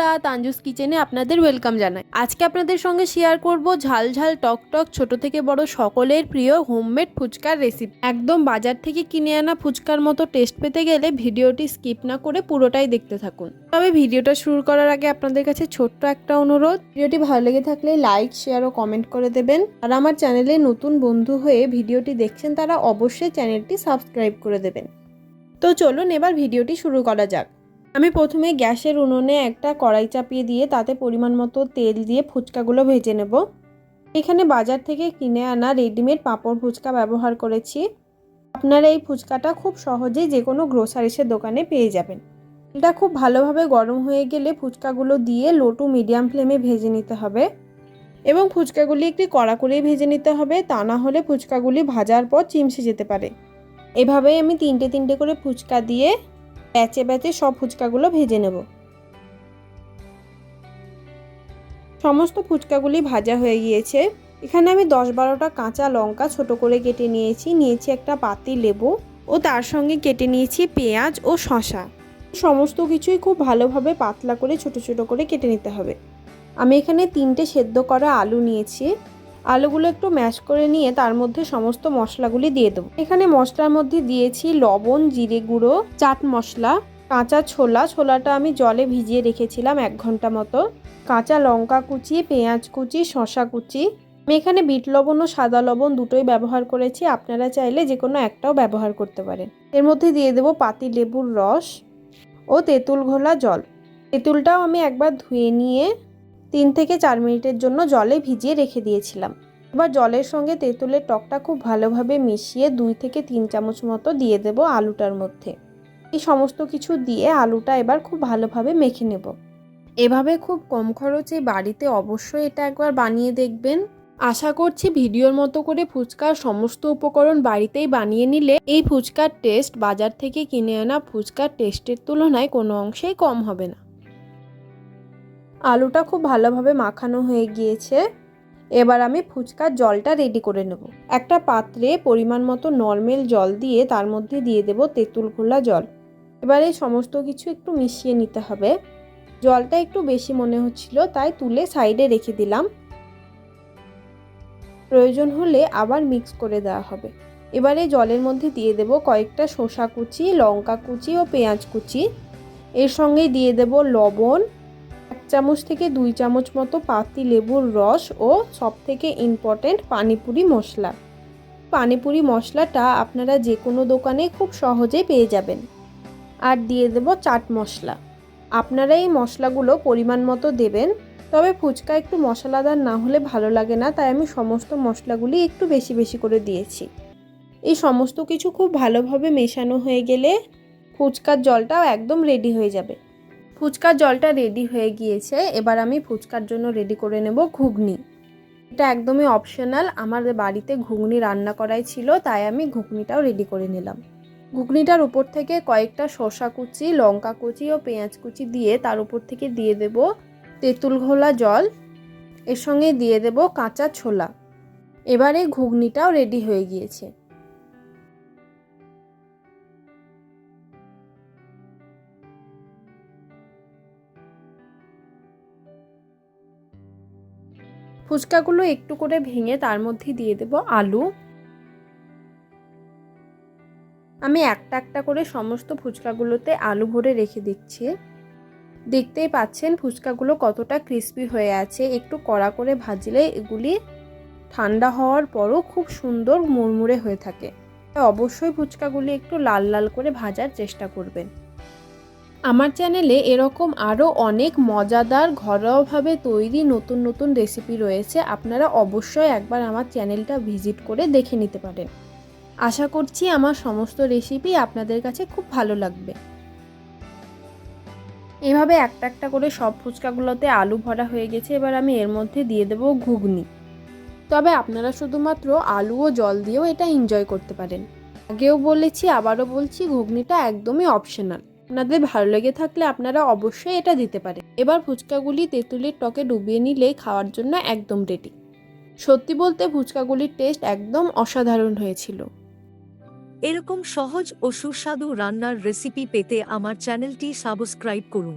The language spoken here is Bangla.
বন্ধুরা, তানজুস কিচেনে আপনাদের ওয়েলকাম জানাই। আজকে আপনাদের সঙ্গে শেয়ার করব ঝাল ঝাল টক টক ছোট থেকে বড় সকলের প্রিয় হোমমেড ফুচকার রেসিপি। একদম বাজার থেকে কিনে আনা ফুচকার মতো টেস্ট পেতে গেলে ভিডিওটি স্কিপ না করে পুরোটাই দেখতে থাকুন। তবে ভিডিওটা শুরু করার আগে আপনাদের কাছে ছোট্ট একটা অনুরোধ, ভিডিওটি ভালো লেগে থাকলে লাইক, শেয়ার ও কমেন্ট করে দেবেন। আর আমার চ্যানেলে নতুন বন্ধু হয়ে ভিডিওটি দেখছেন তারা অবশ্যই চ্যানেলটি সাবস্ক্রাইব করে দেবেন। তো চলুন এবার ভিডিওটি শুরু করা যাক। আমি প্রথমে গ্যাসের উনুনে একটা কড়াই চাপিয়ে দিয়ে তাতে পরিমাণ মতো তেল দিয়ে ফুচকাগুলো ভেজে নেব। এখানে বাজার থেকে কিনে আনা রেডিমেড পাঁপড় ফুচকা ব্যবহার করেছি। আপনারা এই ফুচকাটা খুব সহজেই যে কোনো গ্রোসারিসের দোকানে পেয়ে যাবেন। এটা খুব ভালোভাবে গরম হয়ে গেলে ফুচকাগুলো দিয়ে লো টু মিডিয়াম ফ্লেমে ভেজে নিতে হবে এবং ফুচকাগুলি একটু কড়া করেই ভেজে নিতে হবে, তা না হলে ফুচকাগুলি ভাজার পর চিমসে যেতে পারে। এভাবেই আমি তিনটে করে ফুচকা দিয়ে ব্যাচে ব্যাচে সব ফুচকাগুলো ভেজে নেব। সমস্ত ফুচকাগুলি ভাজা হয়ে গিয়েছে। এখানে আমি 10-12টা কাঁচা লঙ্কা ছোট করে কেটে নিয়েছি একটা পাতি লেবু ও তার সঙ্গে কেটে নিয়েছি পেঁয়াজ ও শসা। সমস্ত কিছুই খুব ভালোভাবে পাতলা করে ছোট ছোট করে কেটে নিতে হবে। আমি এখানে 3টে সেদ্ধ করা আলু নিয়েছি। আলুগুলো একটু ম্যাশ করে নিয়ে তার মধ্যে সমস্ত মশলাগুলি দিয়ে দেবো। এখানে মশলার মধ্যে দিয়েছি লবণ, জিরে গুঁড়ো, চাট মশলা, কাঁচা ছোলাটা আমি জলে ভিজিয়ে রেখেছিলাম 1 ঘন্টা মতো, কাঁচা লঙ্কা কুচি, পেঁয়াজ কুচি, শসা কুচি। আমি এখানে বিট লবণ ও সাদা লবণ দুটোই ব্যবহার করেছি, আপনারা চাইলে যে কোনো একটাও ব্যবহার করতে পারেন। এর মধ্যে দিয়ে দেবো পাতি লেবুর রস ও তেঁতুল ঘোলা জল। তেঁতুলটাও আমি একবার ধুয়ে নিয়ে 3 থেকে 4 মিনিটের জন্য জলে ভিজিয়ে রেখে দিয়েছিলাম। এবার জলের সঙ্গে তেঁতুলের টকটা খুব ভালোভাবে মিশিয়ে 2 থেকে 3 চামচ মতো দিয়ে দেব আলুটার মধ্যে। এই সমস্ত কিছু দিয়ে আলুটা এবার খুব ভালোভাবে মেখে নেব। এভাবে খুব কম খরচে বাড়িতে অবশ্যই এটা একবার বানিয়ে দেখবেন। আশা করছি ভিডিওর মতো করে ফুচকার সমস্ত উপকরণ বাড়িতেই বানিয়ে নিলে এই ফুচকার টেস্ট বাজার থেকে কিনে আনা ফুচকার টেস্টের তুলনায় কোনো অংশেই কম হবে না। আলুটা খুব ভালোভাবে মাখানো হয়ে গিয়েছে। এবার আমি ফুচকার জলটা রেডি করে নেব। একটা পাত্রে পরিমাণ মতো নরমাল জল দিয়ে তার মধ্যে দিয়ে দেব তেঁতুল ঘোলা জল। এবার এই সমস্ত কিছু একটু মিশিয়ে নিতে হবে। জলটা একটু বেশি মনে হচ্ছিল, তাই তুলে সাইডে রেখে দিলাম। প্রয়োজন হলে আবার মিক্স করে দেওয়া হবে। এবারে জলের মধ্যে দিয়ে দেব কয়েকটা শসা কুচি, লঙ্কা কুচি ও পেঁয়াজ কুচি। এর সঙ্গে দিয়ে দেব লবণ, 1 চামচ থেকে 2 চামচ মতো পাতি লেবুর রস ও সবথেকে ইম্পর্টেন্ট পানিপুরি মশলা। পানিপুরি মশলাটা আপনারা যে কোনো দোকানে খুব সহজেই পেয়ে যাবেন। আর দিয়ে দেব চাট মশলা। আপনারা এই মশলাগুলো পরিমাণ মতো দেবেন, তবে ফুচকা একটু মশলাদার না হলে ভালো লাগে না, তাই আমি সমস্ত মশলাগুলি একটু বেশি বেশি করে দিয়েছি। এই সমস্ত কিছু খুব ভালোভাবে মেশানো হয়ে গেলে ফুচকার জলটাও একদম রেডি হয়ে যাবে। ফুচকার জলটা রেডি হয়ে গিয়েছে। এবার আমি ফুচকার জন্য রেডি করে নেব ঘুগনি। এটা একদমই অপশনাল, আমার বাড়িতে ঘুগনি রান্না করাই ছিল, তাই আমি ঘুগনিটাও রেডি করে নিলাম। ঘুগনিটার উপর থেকে কয়েকটা শসা কুচি, লঙ্কা কুচি ও পেঁয়াজ কুচি দিয়ে তার উপর থেকে দিয়ে দেব তেঁতুল ঘোলা জল। এর সঙ্গে দিয়ে দেব কাঁচা ছোলা। এবারে ঘুগনিটাও রেডি হয়ে গিয়েছে। ফুচকাগুলো একটু করে ভেঙে তার মধ্যে দিয়ে দেব আলু। আমি একটা করে সমস্ত ফুচকাগুলোতে আলু ভরে রেখে দিচ্ছি। দেখতেই পাচ্ছেন ফুচকাগুলো কতটা ক্রিস্পি হয়ে আছে। একটু কড়া করে ভাজলে এগুলি ঠান্ডা হওয়ার পরও খুব সুন্দর মুড়মুড়ে হয়ে থাকে। অবশ্যই ফুচকাগুলি একটু লাল লাল করে ভাজার চেষ্টা করবেন। আমার চ্যানেলে এরকম আরও অনেক মজাদার ঘরোয়াভাবে তৈরি নতুন রেসিপি রয়েছে, আপনারা অবশ্যই একবার আমার চ্যানেলটা ভিজিট করে দেখে নিতে পারেন। আশা করছি আমার সমস্ত রেসিপি আপনাদের কাছে খুব ভালো লাগবে। এভাবে একটা করে সব ফুচকাগুলোতে আলু ভরা হয়ে গেছে। এবার আমি এর মধ্যে দিয়ে দেব ঘুগনি। তবে আপনারা শুধুমাত্র আলু ও জল দিয়েও এটা এনজয় করতে পারেন। আগেও বলেছি, আবারও বলছি, ঘুগনিটা একদমই অপশনাল। আপনাদের ভালো লেগে থাকলে আপনারা অবশ্যই এটা দিতে পারেন। এবার ফুচকাগুলি তেঁতুলের টকে ডুবিয়ে নিলেই খাওয়ার জন্য একদম রেডি। সত্যি বলতে ফুচকাগুলির টেস্ট একদম অসাধারণ হয়েছিল। এরকম সহজ ও সুস্বাদু রান্নার রেসিপি পেতে আমার চ্যানেলটি সাবস্ক্রাইব করুন।